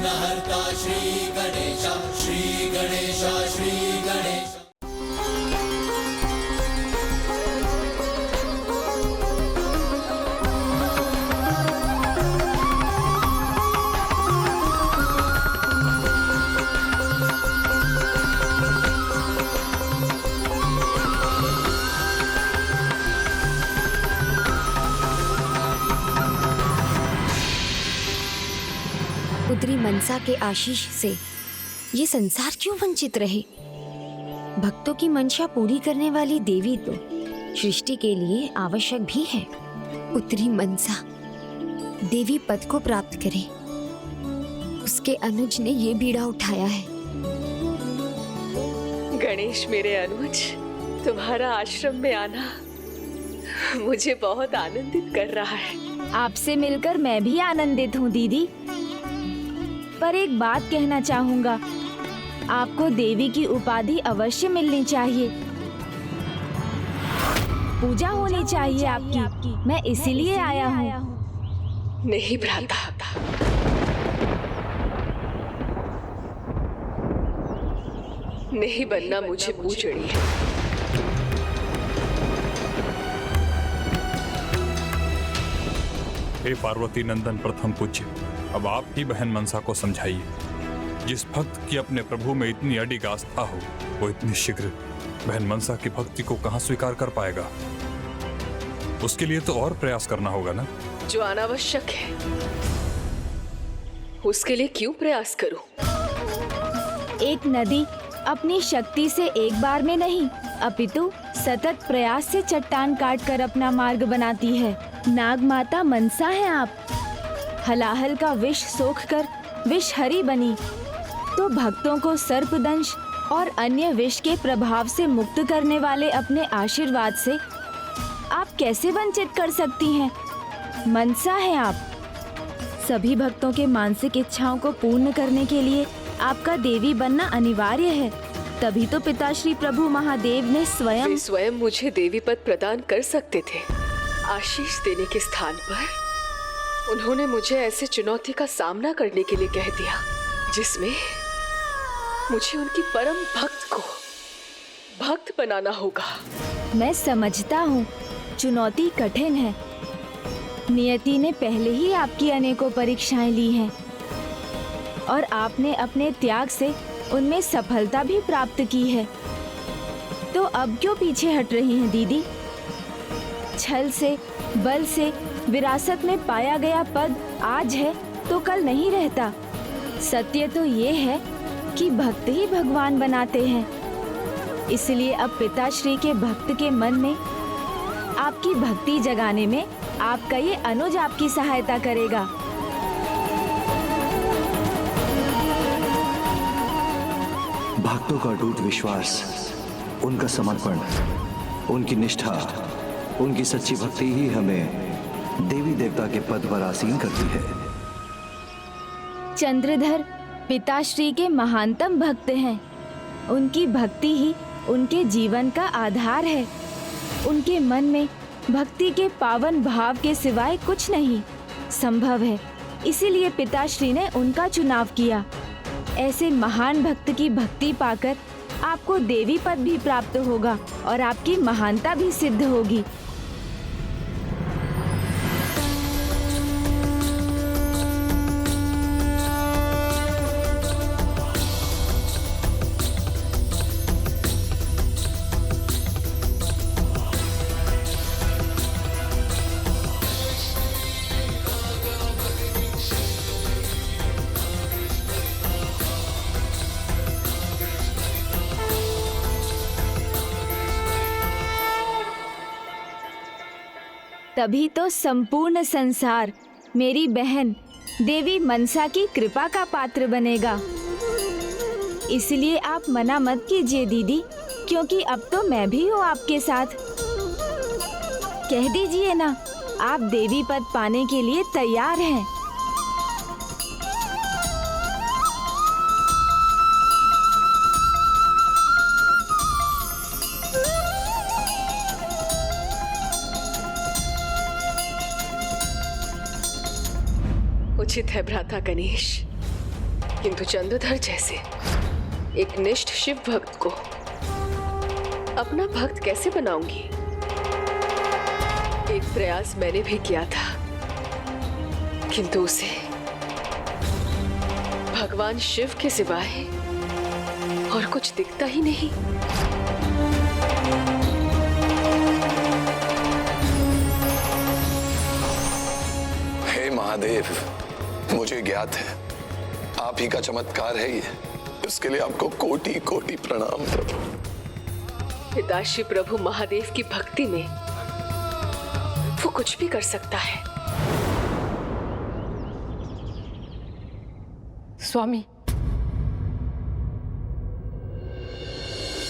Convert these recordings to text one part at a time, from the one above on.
विघ्नहर्ता श्री गणेश, श्री गणेश, श्री गणेश। पुत्री मनसा के आशीष से ये संसार क्यों वंचित रहे? भक्तों की मंशा पूरी करने वाली देवी तो सृष्टि के लिए आवश्यक भी है। पुत्री मनसा देवी पद को प्राप्त करे, उसके अनुज ने ये बीड़ा उठाया है। गणेश मेरे अनुज, तुम्हारा आश्रम में आना मुझे बहुत आनंदित कर रहा है। आपसे मिलकर मैं भी आनंदित हूँ दीदी, पर एक बात कहना चाहूँगा, आपको देवी की उपाधि अवश्य मिलनी चाहिए, पूजा होनी चाहिए आपकी। मैं इसीलिए आया हूँ। नहीं भ्राता, नहीं बनना मुझे पूजनी है। हे पार्वती नंदन प्रथम पूज्य, अब आप ही बहन मनसा को समझाइए। जिस भक्त की अपने प्रभु में इतनी अडिग आस्था हो, वो इतनी शीघ्र बहन मनसा की भक्ति को कहाँ स्वीकार कर पाएगा? उसके लिए तो और प्रयास करना होगा ना। जो अनावश्यक है उसके लिए क्यों प्रयास करूं? एक नदी अपनी शक्ति से एक बार में नहीं, अपितु सतत प्रयास से चट्टान काटकर अपना मार्ग बनाती है। नाग माता मनसा है आप। हलाहल का विष सोखकर विषहरी बनी, तो भक्तों को सर्पदंश और अन्य विष के प्रभाव से मुक्त करने वाले अपने आशीर्वाद से आप कैसे वंचित कर सकती हैं? मनसा है आप। सभी भक्तों के मानसिक इच्छाओं को पूर्ण करने के लिए आपका देवी बनना अनिवार्य है। तभी तो पिताश्री प्रभु महादेव ने स्वयं मुझे देवी पद प्रदान कर सकते थे। आशीष देने के स्थान पर उन्होंने मुझे ऐसे चुनौती का सामना करने के लिए कह दिया जिसमें मुझे उनकी परम भक्त को भक्त बनाना होगा। मैं समझता हूँ चुनौती कठिन है। नियति ने पहले ही आपकी अनेकों परीक्षाएं ली हैं और आपने अपने त्याग से उनमें सफलता भी प्राप्त की है। तो अब क्यों पीछे हट रही हैं दीदी? छल से, बल से विरासत में पाया गया पद आज है तो कल नहीं रहता। सत्य तो ये है कि भक्त ही भगवान बनाते हैं। इसलिए अब पिताश्री के भक्त के मन में आपकी भक्ति जगाने में आपका ये अनुज आपकी सहायता करेगा। भक्तों का अटूट विश्वास, उनका समर्पण, उनकी निष्ठा, उनकी सच्ची भक्ति ही हमें देवी देवता के पद पर आसीन करती है। चंद्रधर पिताश्री के महानतम भक्त हैं। उनकी भक्ति ही उनके जीवन का आधार है। उनके मन में भक्ति के पावन भाव के सिवाय कुछ नहीं संभव है। इसीलिए पिताश्री ने उनका चुनाव किया। ऐसे महान भक्त की भक्ति पाकर आपको देवी पद भी प्राप्त होगा और आपकी महानता भी सिद्ध होगी। तभी तो संपूर्ण संसार मेरी बहन देवी मनसा की कृपा का पात्र बनेगा। इसलिए आप मना मत कीजिए दीदी, क्योंकि अब तो मैं भी हूँ आपके साथ। कह दीजिए ना, आप देवी पद पाने के लिए तैयार हैं। उचित है भ्राता गणेश, किंतु चंद्रधर जैसे एक निष्ठ शिव भक्त को अपना भक्त कैसे बनाऊंगी? एक प्रयास मैंने भी किया था, किंतु उसे भगवान शिव के सिवाय और कुछ दिखता ही नहीं। हे महादेव, मुझे ज्ञात है आप ही का चमत्कार है ये। इसके लिए आपको कोटि कोटि प्रणाम प्रभु। पिताश्री प्रभु महादेव की भक्ति में वो कुछ भी कर सकता है। स्वामी,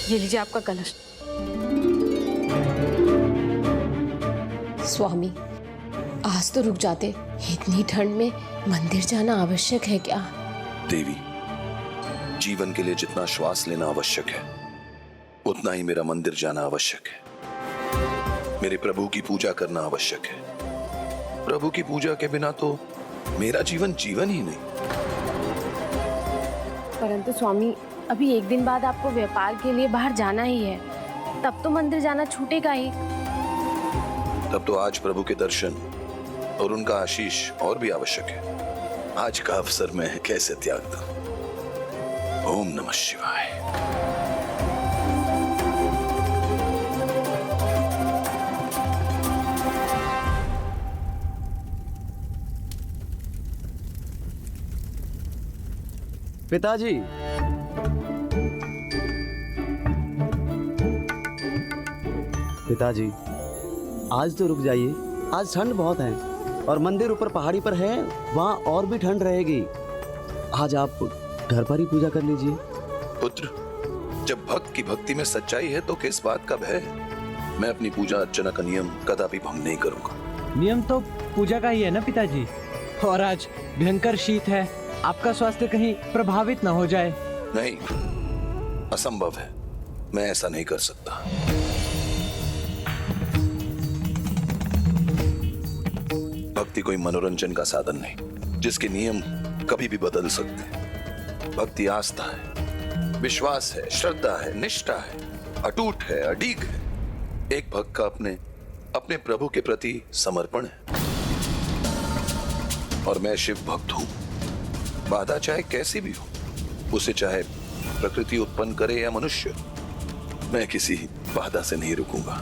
ये लीजिए आपका कलश। स्वामी, आज तो रुक जाते। इतनी ठंड में मंदिर जाना आवश्यक है क्या? देवी, जीवन के लिए जितना श्वास लेना आवश्यक है उतना ही मेरा मंदिर जाना आवश्यक है। मेरे प्रभु की पूजा करना आवश्यक है। प्रभु की पूजा के बिना तो मेरा जीवन जीवन ही नहीं। परंतु स्वामी, अभी एक दिन बाद आपको व्यापार के लिए बाहर जाना ही है, तब तो मंदिर जाना छूटेगा ही। तब तो आज प्रभु के दर्शन और उनका आशीष और भी आवश्यक है। आज का अवसर मैं कैसे त्याग दूं? ओम नमः शिवाय। पिताजी, पिताजी, आज तो रुक जाइए। आज ठंड बहुत है और मंदिर ऊपर पहाड़ी पर है, वहाँ और भी ठंड रहेगी। आज आप घर पर ही पूजा कर लीजिए। पुत्र, जब भक्त की भक्ति में सच्चाई है तो किस बात का भय? मैं अपनी पूजा अर्चना का नियम कदापि भंग नहीं करूंगा। नियम तो पूजा का ही है ना पिताजी। और आज भयंकर शीत है, आपका स्वास्थ्य कहीं प्रभावित ना हो जाए। नहीं, असंभव है, मैं ऐसा नहीं कर सकता। भक्ति कोई मनोरंजन का साधन नहीं जिसके नियम कभी भी बदल सकते हैं। भक्ति आस्था है, विश्वास है, श्रद्धा है, निष्ठा है, अटूट है, अडीग है। एक भक्त का अपने प्रभु के प्रति समर्पण है। और मैं शिव भक्त हूं। बाधा चाहे कैसी भी हो, उसे चाहे प्रकृति उत्पन्न करे या मनुष्य, मैं किसी बाधा से नहीं रुकूंगा।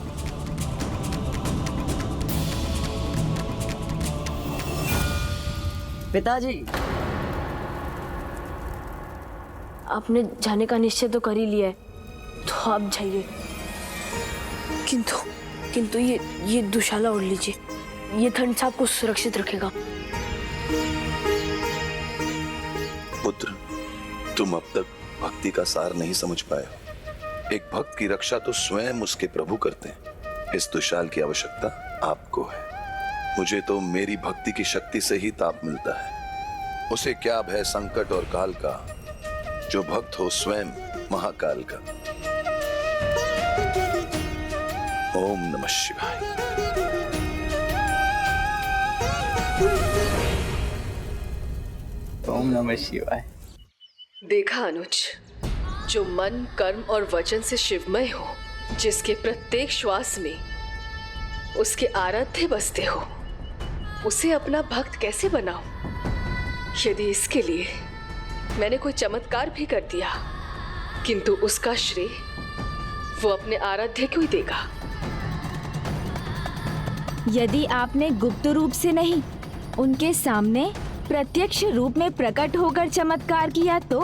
पिताजी, आपने जाने का निश्चय तो कर ही लिया है, तो आप जाइए। किंतु ये दुशाला ओढ़ लीजिए, ये ठंड से आपको सुरक्षित रखेगा। पुत्र, तुम अब तक भक्ति का सार नहीं समझ पाए हो। एक भक्त की रक्षा तो स्वयं उसके प्रभु करते हैं। इस दुशाल की आवश्यकता आपको है। मुझे तो मेरी भक्ति की शक्ति से ही ताप मिलता है। उसे क्या भय संकट और काल का, जो भक्त हो स्वयं महाकाल का। ओम नमः शिवाय। ओम नमः शिवाय। देखा अनुज, जो मन, कर्म और वचन से शिवमय हो, जिसके प्रत्येक श्वास में उसके आराध्य बसते हो, उसे अपना भक्त कैसे बनाऊं? यदि इसके लिए मैंने कोई चमत्कार भी कर दिया, किंतु उसका श्रेय वो अपने आराध्य क्यों देगा? यदि आपने गुप्त रूप से नहीं, उनके सामने प्रत्यक्ष रूप में प्रकट होकर चमत्कार किया तो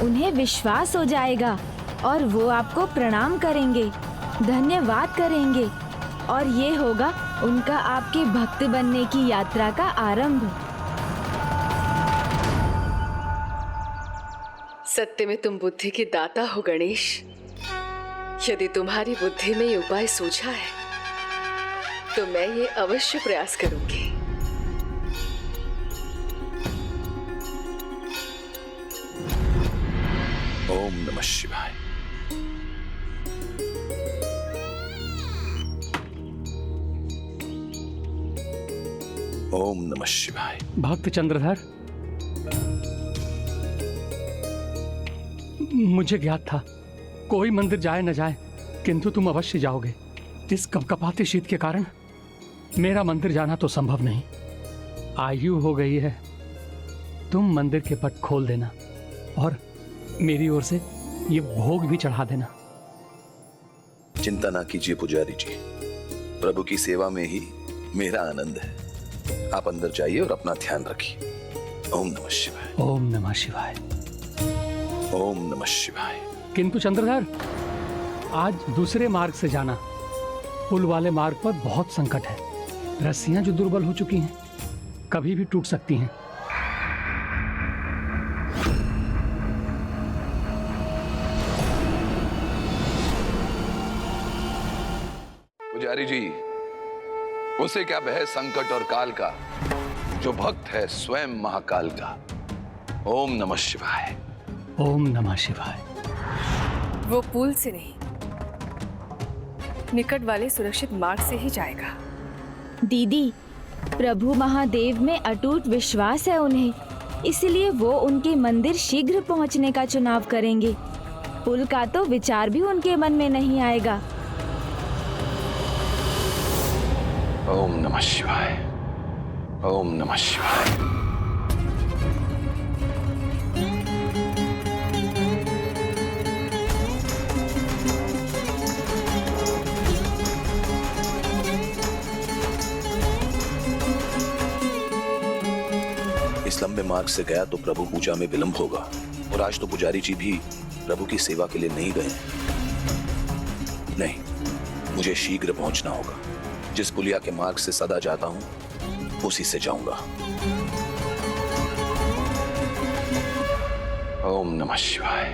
उन्हें विश्वास हो जाएगा और वो आपको प्रणाम करेंगे, धन्यवाद करेंगे, और ये होगा उनका आपके भक्त बनने की यात्रा का आरंभ। सत्य में तुम बुद्धि की दाता हो गणेश। यदि तुम्हारी बुद्धि में ये उपाय सूझा है तो मैं ये अवश्य प्रयास करूंगी। ओम नमः शिवाय। ओम नमः शिवाय। भक्त चंद्रधर, मुझे ज्ञात था कोई मंदिर जाए न जाए, किंतु तुम अवश्य जाओगे। इस कपकपाते शीत के कारण मेरा मंदिर जाना तो संभव नहीं। आयु हो गई है, तुम मंदिर के पट खोल देना और मेरी ओर से ये भोग भी चढ़ा देना। चिंता ना कीजिए पुजारी जी, प्रभु की सेवा में ही मेरा आनंद है। आप अंदर जाइए और अपना ध्यान रखिए। ओम नमः शिवाय। ओम नमः शिवाय। ओम नमः शिवाय। किंतु चंद्रधर, आज दूसरे मार्ग से जाना। पुल वाले मार्ग पर बहुत संकट है। रस्सियां जो दुर्बल हो चुकी हैं, कभी भी टूट सकती हैं। पुजारी जी, उसे क्या भय संकट और काल का, जो भक्त है स्वयं महाकाल का। ओम नमः शिवाय। ओम नमः शिवाय। वो पुल से नहीं, निकट वाले सुरक्षित मार्ग से ही जाएगा। दीदी, प्रभु महादेव में अटूट विश्वास है उन्हें, इसलिए वो उनके मंदिर शीघ्र पहुंचने का चुनाव करेंगे। पुल का तो विचार भी उनके मन में नहीं आएगा। ओम नमः शिवाय। ओम नमः शिवाय। इस लंबे मार्ग से गया तो प्रभु पूजा में विलंब होगा, और आज तो पुजारी जी भी प्रभु की सेवा के लिए नहीं गए। नहीं, मुझे शीघ्र पहुंचना होगा। जिस पुलिया के मार्ग से सदा जाता हूं, उसी से जाऊंगा। ओम नमः शिवाय।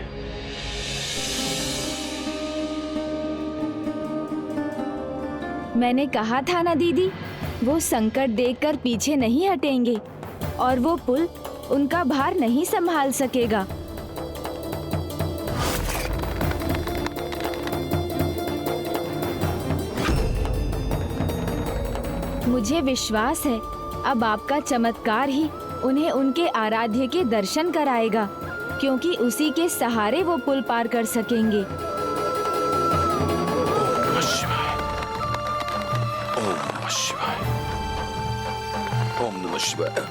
मैंने कहा था ना दीदी, वो संकट देखकर पीछे नहीं हटेंगे और वो पुल उनका भार नहीं संभाल सकेगा। मुझे विश्वास है अब आपका चमत्कार ही उन्हें उनके आराध्य के दर्शन कराएगा, क्योंकि उसी के सहारे वो पुल पार कर सकेंगे। ओम नमः शिवाय। ओम नमः शिवाय।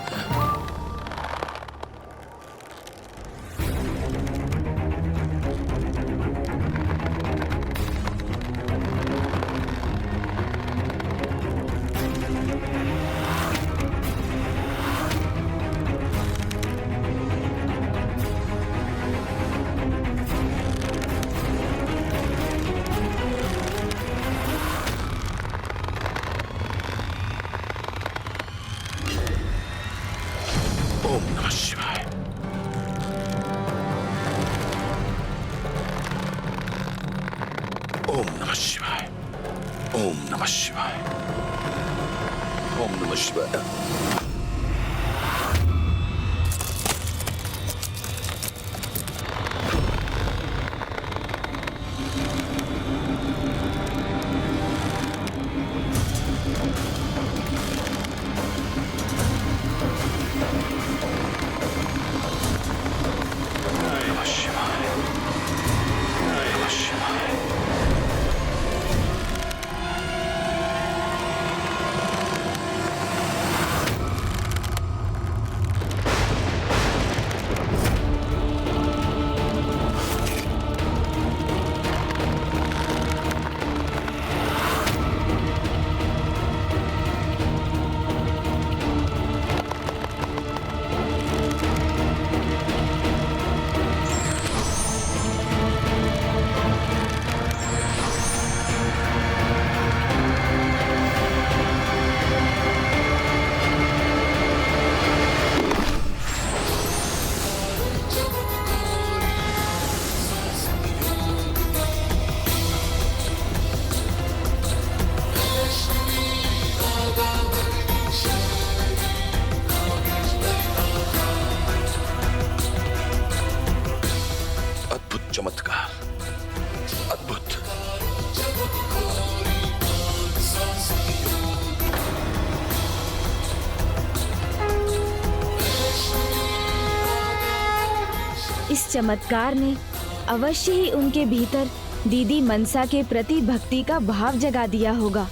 ओम नमः शिवाय। ओम नमः शिवाय। ओम नमः शिवाय। ओम नमः शिवाय। चमत्कार, अद्भुत। इस चमत्कार ने अवश्य ही उनके भीतर दीदी मनसा के प्रति भक्ति का भाव जगा दिया होगा।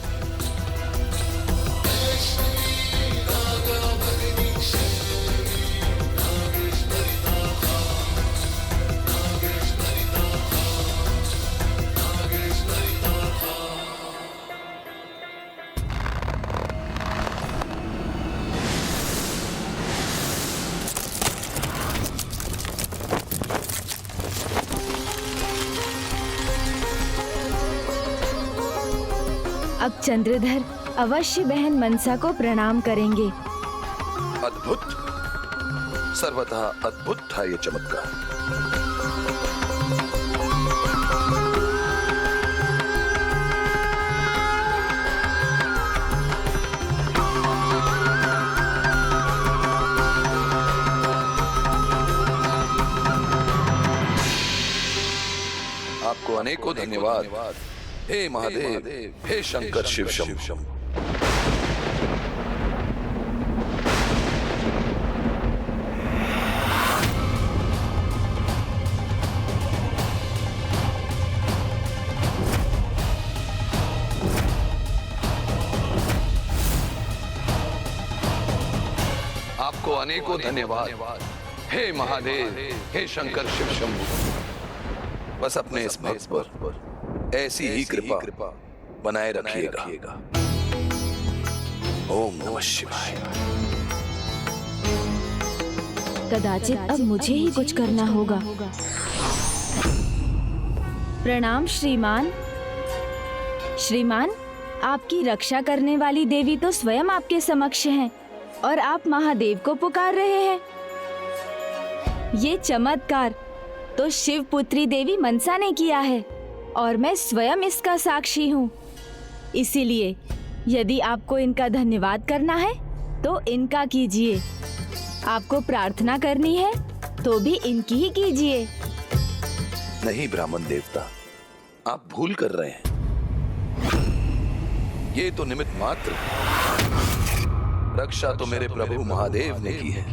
अब चंद्रधर अवश्य बहन मनसा को प्रणाम करेंगे। अद्भुत, सर्वतः अद्भुत था ये चमत्कार। आपको अनेकों धन्यवाद हे महादेव, हे शंकर शिव शंभु। आपको अनेकों धन्यवाद हे महादेव, हे शंकर शिव शंभु। बस अपने इस भक्त पर ऐसी ही कृपा बनाए रखिएगा। ओम नमः शिवाय। कदाचित अब मुझे ही कुछ करना होगा। प्रणाम श्रीमान। श्रीमान, आपकी रक्षा करने वाली देवी तो स्वयं आपके समक्ष हैं और आप महादेव को पुकार रहे हैं। ये चमत्कार तो शिव पुत्री देवी मनसा ने किया है और मैं स्वयं इसका साक्षी हूँ। इसीलिए यदि आपको इनका धन्यवाद करना है तो इनका कीजिए। आपको प्रार्थना करनी है तो भी इनकी ही कीजिए। नहीं ब्राह्मण देवता, आप भूल कर रहे हैं। ये तो निमित्त मात्र है। रक्षा तो मेरे प्रभु महादेव ने की है।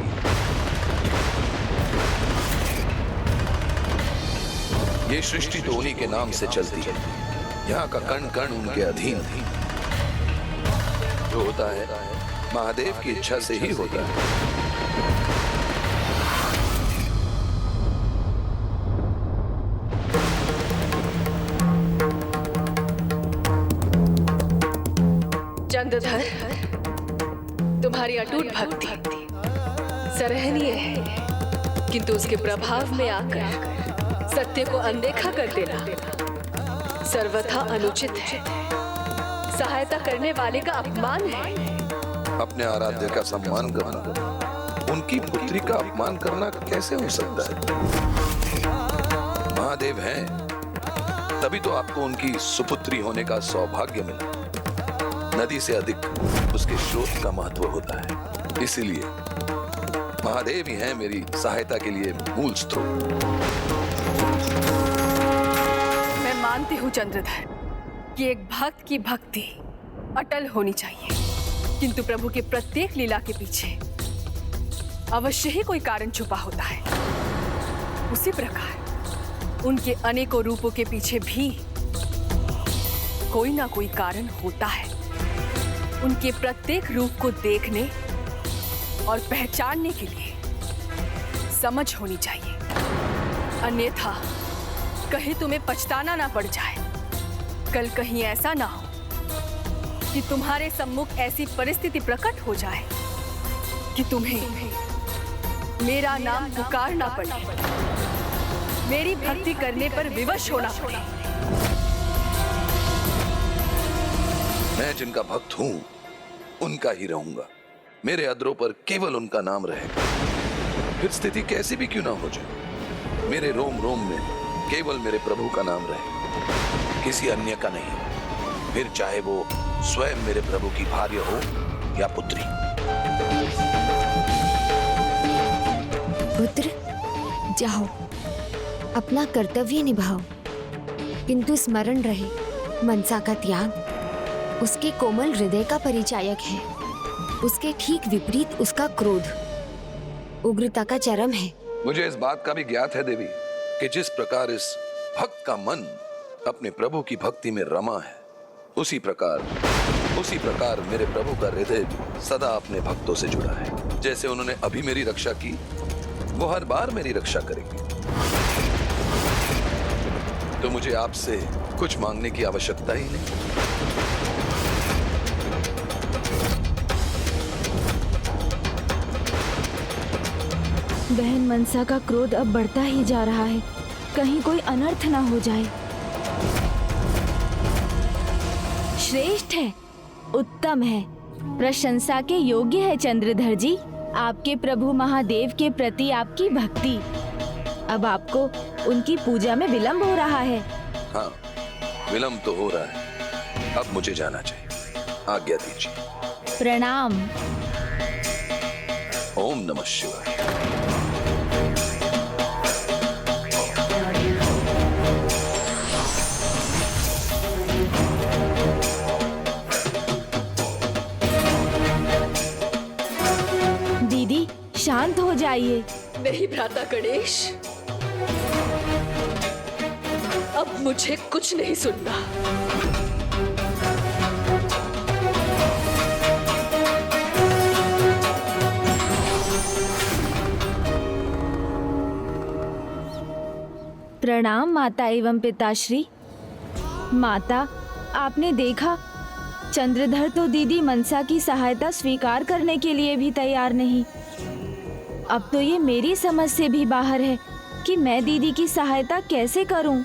ये सृष्टि तो उन्हीं के नाम से चलती है। यहाँ का कण कण उनके अधीन है। जो होता है महादेव की इच्छा से ही होता है। चंद्रधर, तुम्हारी अटूट भक्ति सराहनीय है, किंतु उसके प्रभाव में आकर सत्य को अनदेखा कर देना सर्वथा अनुचित है। सहायता करने वाले का अपमान है। अपने आराध्य का सम्मान करना, उनकी पुत्री का अपमान करना कैसे हो सकता है? महादेव हैं, तभी तो आपको उनकी सुपुत्री होने का सौभाग्य मिला। नदी से अधिक उसके स्रोत का महत्व होता है। इसीलिए महादेव ही हैं मेरी सहायता के लिए मूल स्रोत। मैं मानती हूँ चंद्रधर कि एक भक्त की भक्ति अटल होनी चाहिए, किंतु प्रभु के प्रत्येक लीला के पीछे अवश्य ही कोई कारण छुपा होता है। उसी प्रकार उनके अनेकों रूपों के पीछे भी कोई ना कोई कारण होता है। उनके प्रत्येक रूप को देखने और पहचानने के लिए समझ होनी चाहिए, अन्यथा कहीं तुम्हें पछताना ना पड़ जाए। कल कहीं ऐसा ना हो कि तुम्हारे सम्मुख ऐसी परिस्थिति प्रकट हो जाए कि तुम्हें मेरा नाम पुकारना पड़े, मेरी भक्ति करने पर विवश होना पड़े। मैं जिनका भक्त हूं उनका ही रहूंगा। मेरे अधरों पर केवल उनका नाम रहेगा। फिर स्थिति कैसी भी क्यों ना हो जाए, मेरे रोम रोम में केवल मेरे प्रभु का नाम रहे, किसी अन्य का नहीं। फिर चाहे वो स्वयं मेरे प्रभु की भार्य हो या पुत्री। पुत्र, जाओ, अपना कर्तव्य निभाओ, किंतु स्मरण रहे मनसा का त्याग उसके कोमल हृदय का परिचायक है। उसके ठीक विपरीत उसका क्रोध उग्रता का चरम है। मुझे इस बात का भी ज्ञात है देवी कि जिस प्रकार इस भक्त का मन अपने प्रभु की भक्ति में रमा है, उसी प्रकार मेरे प्रभु का हृदय सदा अपने भक्तों से जुड़ा है। जैसे उन्होंने अभी मेरी रक्षा की, वो हर बार मेरी रक्षा करेंगे। तो मुझे आपसे कुछ मांगने की आवश्यकता ही नहीं। बहन मनसा का क्रोध अब बढ़ता ही जा रहा है, कहीं कोई अनर्थ ना हो जाए। श्रेष्ठ है, उत्तम है, प्रशंसा के योग्य है चंद्रधर जी। आपके प्रभु महादेव के प्रति आपकी भक्ति। अब आपको उनकी पूजा में विलंब हो रहा है। हाँ, विलंब तो हो रहा है। अब मुझे जाना चाहिए, आज्ञा दीजिए। प्रणाम। ओम नमः शिवाय। दीदी शांत हो जाइए। नहीं भ्राता गणेश, अब मुझे कुछ नहीं सुनना। प्रणाम माता एवं पिताश्री। माता, आपने देखा, चंद्रधर तो दीदी मनसा की सहायता स्वीकार करने के लिए भी तैयार नहीं। अब तो ये मेरी समझ से भी बाहर है कि मैं दीदी की सहायता कैसे करूं।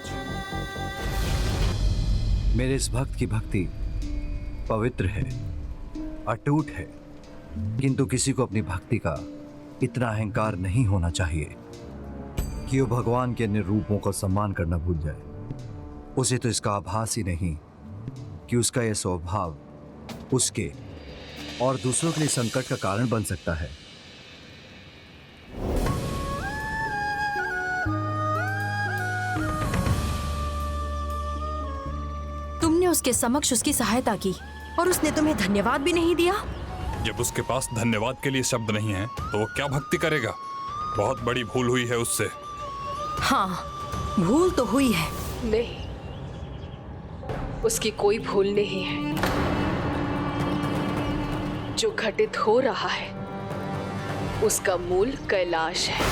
मेरे इस भक्त की भक्ति पवित्र है, अटूट है, किंतु किसी को अपनी भक्ति का इतना अहंकार नहीं होना चाहिए कि वो भगवान के अन्य रूपों का सम्मान करना भूल जाए। उसे तो इसका आभास ही नहीं कि उसका यह स्वभाव उसके और दूसरों के लिए संकट का कारण बन सकता है। तुमने उसके समक्ष उसकी सहायता की और उसने तुम्हें धन्यवाद भी नहीं दिया। जब उसके पास धन्यवाद के लिए शब्द नहीं है तो वो क्या भक्ति करेगा? बहुत बड़ी भूल हुई है उससे। हाँ, भूल तो हुई है। नहीं, उसकी कोई भूल नहीं है। जो घटित हो रहा है उसका मूल कैलाश है।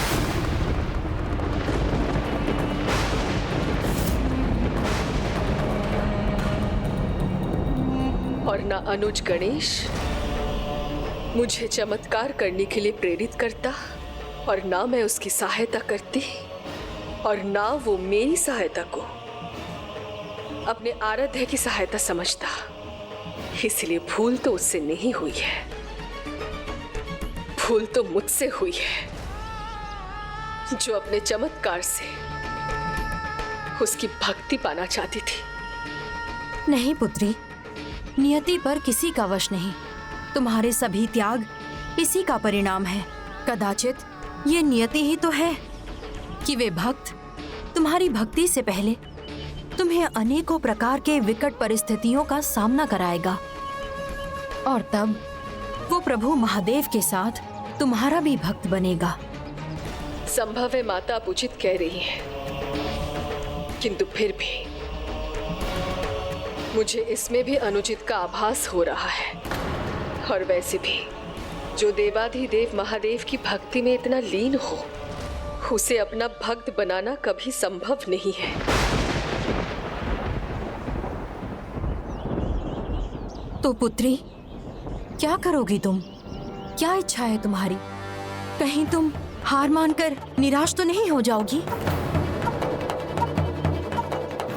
और ना अनुज गणेश मुझे चमत्कार करने के लिए प्रेरित करता, और ना मैं उसकी सहायता करती, और ना वो मेरी सहायता को अपने आराध्य की सहायता समझता। इसलिए भूल तो उससे नहीं हुई है, भूल तो मुझसे हुई है, जो अपने चमत्कार से उसकी भक्ति पाना चाहती थी। नहीं पुत्री, नियति पर किसी का वश नहीं। तुम्हारे सभी त्याग इसी का परिणाम है। कदाचित ये नियति ही तो है कि वे भक्त तुम्हारी भक्ति से पहले तुम्हें अनेकों प्रकार के विकट परिस्थितियों का सामना कराएगा, और तब वो प्रभु महादेव के साथ तुम्हारा भी भक्त बनेगा। संभव है माता आप उचित कह रही हैं, किंतु फिर भी मुझे इसमें भी अनुचित का आभास हो रहा है। और वैसे भी जो देवाधिदेव महादेव की भक्ति में इतना लीन हो, उसे अपना भक्त बनाना कभी संभव नहीं है। तो पुत्री, क्या करोगी तुम? क्या इच्छा है तुम्हारी? कहीं तुम हार मानकर निराश तो नहीं हो जाओगी?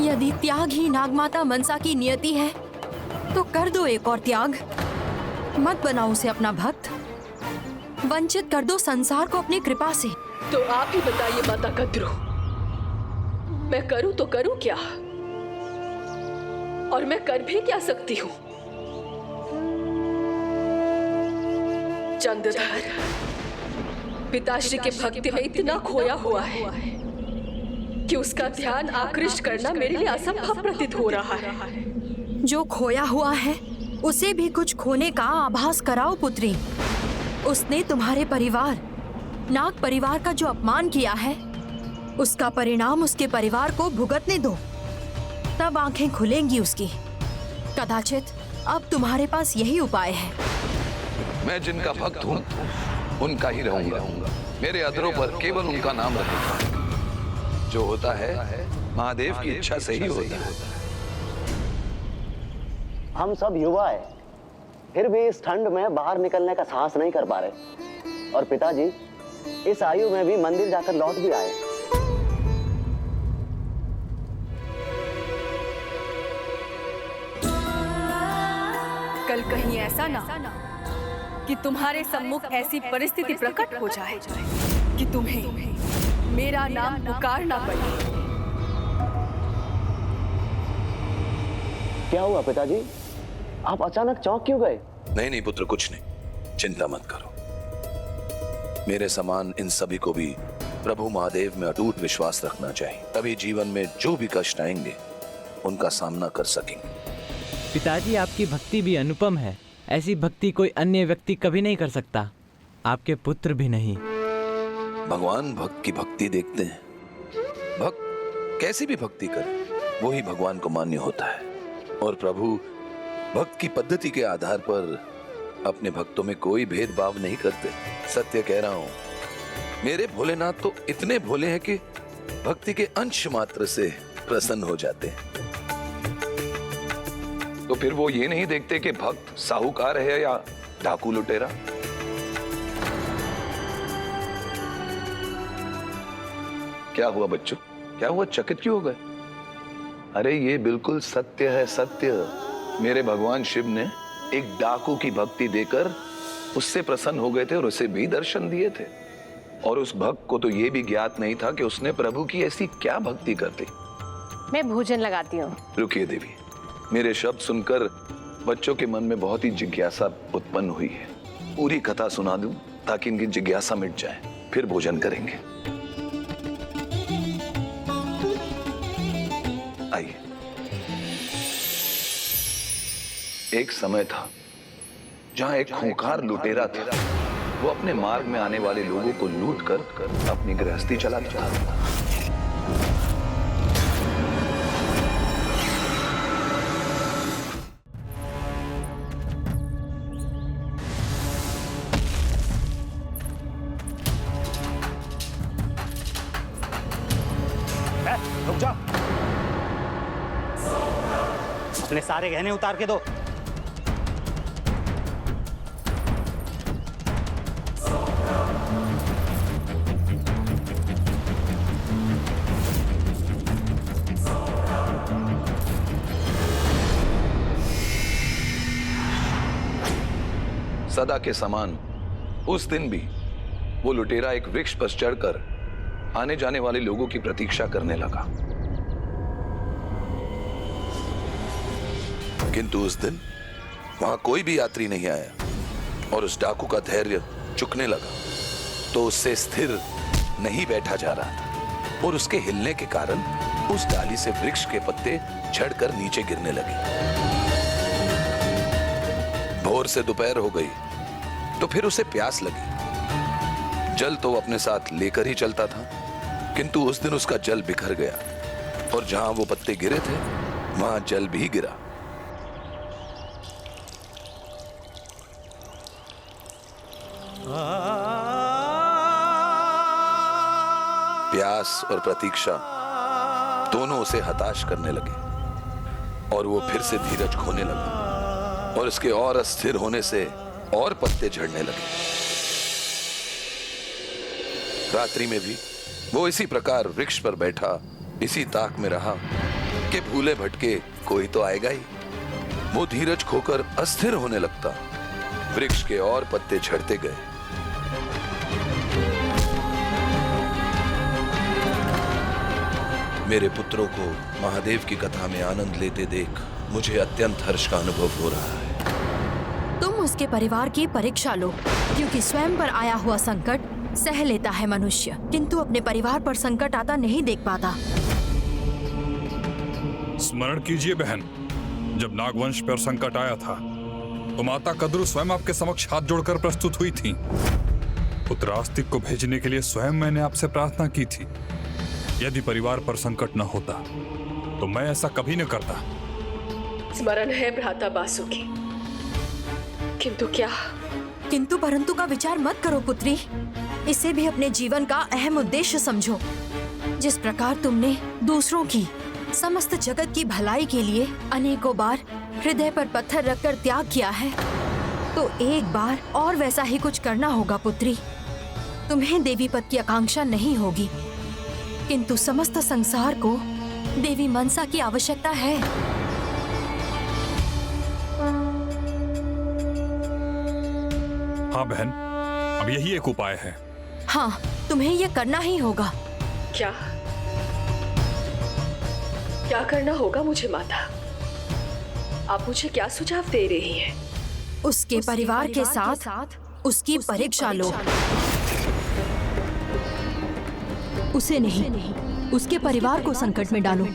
यदि त्याग ही नागमाता मनसा की नियति है तो कर दो एक और त्याग। मत बनाओ उसे अपना भक्त, वंचित कर दो संसार को अपनी कृपा से। तो आप ही बताइए माता कद्रू, मैं करूं तो करूं क्या, और मैं कर भी क्या सकती हूं? चंद्रधर पिताश्री के भक्ति में इतना खोया हुआ है कि उसका ध्यान आकृष्ट करना मेरे लिए असंभव प्रतीत हो रहा है। जो खोया हुआ है उसे भी कुछ खोने का आभास कराओ पुत्री। उसने तुम्हारे परिवार, नाग परिवार का जो अपमान किया है, उसका परिणाम उसके परिवार को भुगतने दो, तब आंखें खुलेंगी उसकी। कदाचित अब तुम्हारे पास यही उपाय है। मैं जिनका भक्त हूँ उनका ही रहूंगा। मेरे अधरों पर केवल उनका नाम रहेगा। जो होता है महादेव की इच्छा से ही होता है। हम सब युवा है, फिर भी इस ठंड में बाहर निकलने का साहस नहीं कर पा रहे। और पिताजी इस आयु में भी मंदिर जाकर लौट भी आए। कल कहीं ऐसा ना कि तुम्हारे सम्मुख ऐसी परिस्थिति प्रकट हो जाए कि तुम्हें मेरा नाम पुकारना पड़े। क्या हुआ पिताजी, आप अचानक चौंक क्यों गए? नहीं पुत्र, कुछ नहीं, चिंता मत करो। मेरे समान इन सभी को भी प्रभु महादेव में अटूट विश्वास रखना चाहिए, तभी जीवन में जो भी कष्ट आएंगे उनका सामना कर सकेंगे। पिताजी, आपकी भक्ति भी अनुपम है। ऐसी भक्ति कोई अन्य व्यक्ति कभी नहीं कर सकता, आपके पुत्र भी नहीं। भगवान भक्त की भक्ति देखते हैं। भक्त कैसी भी भक्ति करे वो ही भगवान को मान्य होता है। और प्रभु भक्त की पद्धति के आधार पर अपने भक्तों में कोई भेदभाव नहीं करते। सत्य कह रहा हूं, मेरे भोलेनाथ तो इतने भोले हैं कि भक्ति के अंश मात्र से प्रसन्न हो जाते हैं। तो फिर वो ये नहीं देखते कि भक्त साहूकार है या डाकू लुटेरा। क्या हुआ बच्चों, क्या हुआ, चकित क्यों हो गए? अरे ये बिल्कुल सत्य है, सत्य। मेरे भगवान शिव ने एक डाकू की भक्ति देकर उससे प्रसन्न हो गए थे और उसे भी दर्शन दिए थे। और उस भक्त को तो ये भी ज्ञात नहीं था कि उसने प्रभु की ऐसी क्या भक्ति कर दी। मैं भोजन लगाती हूँ। रुकिए देवी, मेरे शब्द सुनकर बच्चों के मन में बहुत ही जिज्ञासा उत्पन्न हुई है। पूरी कथा सुना दूं ताकि इनकी जिज्ञासा मिट जाए, फिर भोजन करेंगे। आइए। एक समय था जहां एक खूंखार लुटेरा था। वो अपने मार्ग में आने वाले लोगों को लूट कर अपनी गृहस्थी चला चाहता था। रुक जाओ, अपने सारे गहने उतार के दो। सदा के समान उस दिन भी वो लुटेरा एक वृक्ष पर चढ़कर आने जाने वाले लोगों की प्रतीक्षा करने लगा। किंतु उस दिन वहां कोई भी यात्री नहीं आया और उस डाकू का धैर्य चुकने लगा। तो उससे स्थिर नहीं बैठा जा रहा था और उसके हिलने के कारण उस डाली से वृक्ष के पत्ते झड़कर नीचे गिरने लगे। भोर से दोपहर हो गई तो फिर उसे प्यास लगी। जल तो अपने साथ लेकर ही चलता था, किंतु उस दिन उसका जल बिखर गया और जहां वो पत्ते गिरे थे वहां जल भी गिरा। प्यास और प्रतीक्षा दोनों उसे हताश करने लगे और वो फिर से धीरज खोने लगा और उसके और अस्थिर होने से और पत्ते झड़ने लगे। रात्रि में भी वो इसी प्रकार वृक्ष पर बैठा इसी ताक में रहा कि भूले भटके कोई तो आएगा ही। वो धीरज खोकर अस्थिर होने लगता। वृक्ष के और पत्ते झड़ते गए। मेरे पुत्रों को महादेव की कथा में आनंद लेते देख मुझे अत्यंत हर्ष का अनुभव हो रहा है। तुम उसके परिवार की परीक्षा लो, क्योंकि स्वयं पर आया हुआ संकट सह लेता है मनुष्य, किंतु अपने परिवार पर संकट आता नहीं देख पाता। स्मरण कीजिए बहन, जब नागवंश पर संकट आया था तो माता कद्रू स्वयं आपके समक्ष हाथ जोड़कर प्रस्तुत हुई थी। पुत्र आस्तिक को भेजने के लिए स्वयं मैंने आपसे प्रार्थना की थी, यदि परिवार पर संकट न होता तो मैं ऐसा कभी न करता। स्मरण है भ्राता बासुकी, किंतु क्या? किंतु परंतु का विचार मत करो पुत्री, इसे भी अपने जीवन का अहम उद्देश्य समझो। जिस प्रकार तुमने दूसरों की, समस्त जगत की भलाई के लिए अनेकों बार हृदय पर पत्थर रखकर त्याग किया है, तो एक बार और वैसा ही कुछ करना होगा पुत्री। तुम्हें देवी पद की आकांक्षा नहीं होगी, किंतु समस्त संसार को देवी मनसा की आवश्यकता है। हाँ बहन, अब यही एक उपाय है। हाँ, तुम्हें यह करना ही होगा। क्या क्या करना होगा मुझे माता? आप मुझे क्या सुझाव दे रही हैं? उसके परिवार के साथ उसकी परीक्षा लो। उसे नहीं, उसके परिवार को संकट में डालो।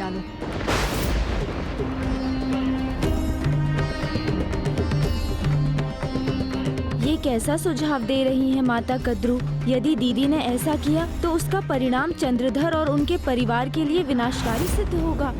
ये कैसा सुझाव दे रही हैं माता कद्रू? यदि दीदी ने ऐसा किया तो उसका परिणाम चंद्रधर और उनके परिवार के लिए विनाशकारी सिद्ध होगा।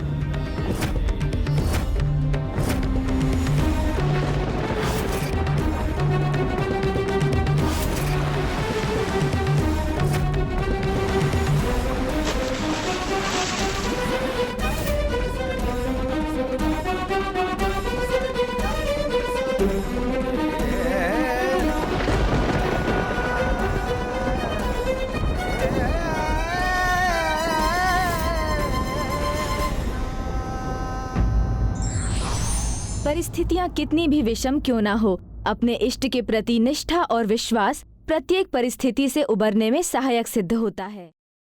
परिस्थितियां कितनी भी विषम क्यों ना हो, अपने इष्ट के प्रति निष्ठा और विश्वास प्रत्येक परिस्थिति से उबरने में सहायक सिद्ध होता है।